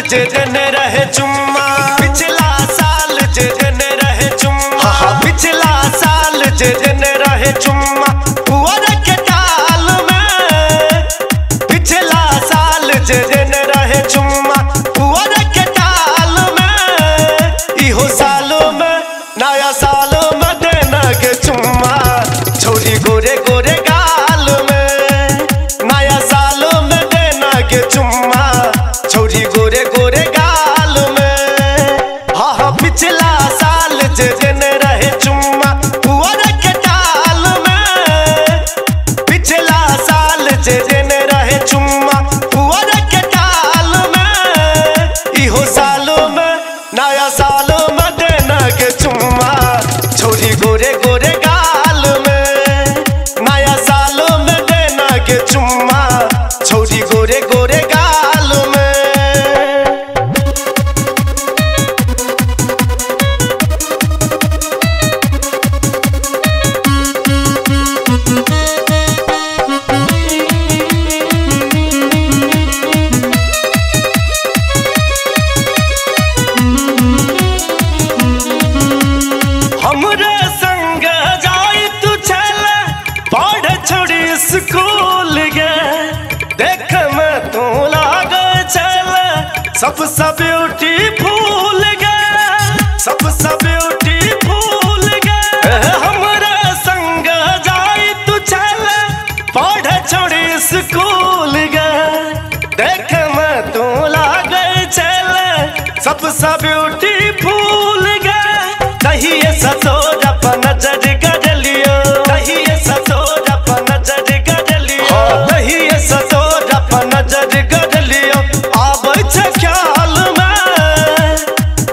जिदन रहे चुम्मा पिछला साल जिदन रहे चुम्मा पिछला साल जिदन रहे चुम्मा पुअर के ताल में पिछला साल जिदन रहे चुम्मा पुअर के ताल में इहो सालों में नया सालों में देना के चुम्मा छोरी गोरे गोरे गाल में नया सालों में देना के चुम्मा छोरी गोरे गोरे गाल में हाँ पिछला साल जिदन रहे चुम्मा पुअर के ताल में पिछला साल जिदन रहे चुम्मा पुअर के ताल में इहो सालों में नया सालों में देना के चुम्मा छोरी गोरे गोरे गाल में नया सालों में देना के चुम्मा छोरी गोरे गोरे गाल में। देख में तू लागे चल सबसे ब्यूटीफुल गे सबसे ब्यूटीफुल गे हमरे संग जाई तू चल पढ़े छोड़ी स्कूल गे देख में तू लागे चल सबसे ब्यूटीफुल गे कहिए सतोर अपन नजर कर लियो कहिए सतोर अपन नजर कर लियो कहिए सतोर अपन नजर कर लियो आबै छै ख्याल में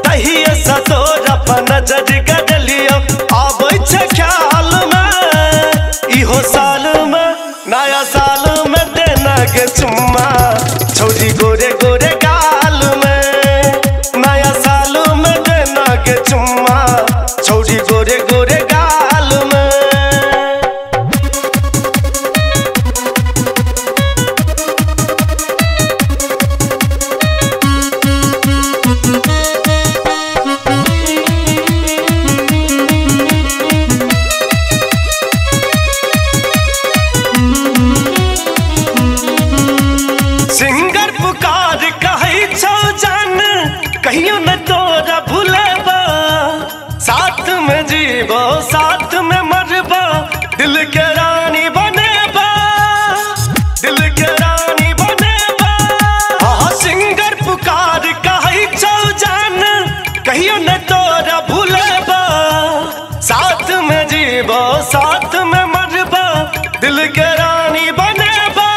कहिए सतोर अपन नजर कर लियो आबै छै ख्याल में इहो साल में नया साल में देना के चुम्मा छोरी गोरे गोरे गाल में नया साल में देना के चुम्मा छोरी गोरे गोरे गाल में। सिंगर पुकार कहे छो जान कहियो न तोरा भूलेबा साथ में जीबो साथ में मरबा दिल के रानी बनेबा दिल के रानी बनेबा हाँ सिंगर पुकार कहे छो जान कहियो न तोरा भूलेबा साथ में जीबो साथ में मरबा दिल के रानी बनेबा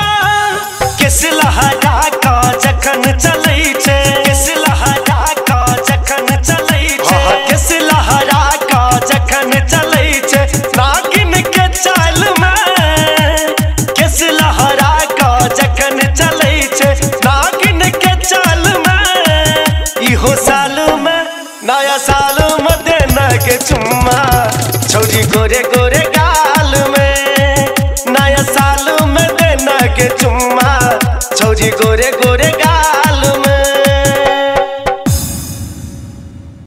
किस लहरा का जखन चलै छै किस लहरा का जखन चलै छै किस लहरा का जखन चलै छै नागिन के चाल में किस लहरा का जखन चलै छै नागिन के चाल में इहो साल में नया साल में देना के चुम्मा छोरी गोरे गोरे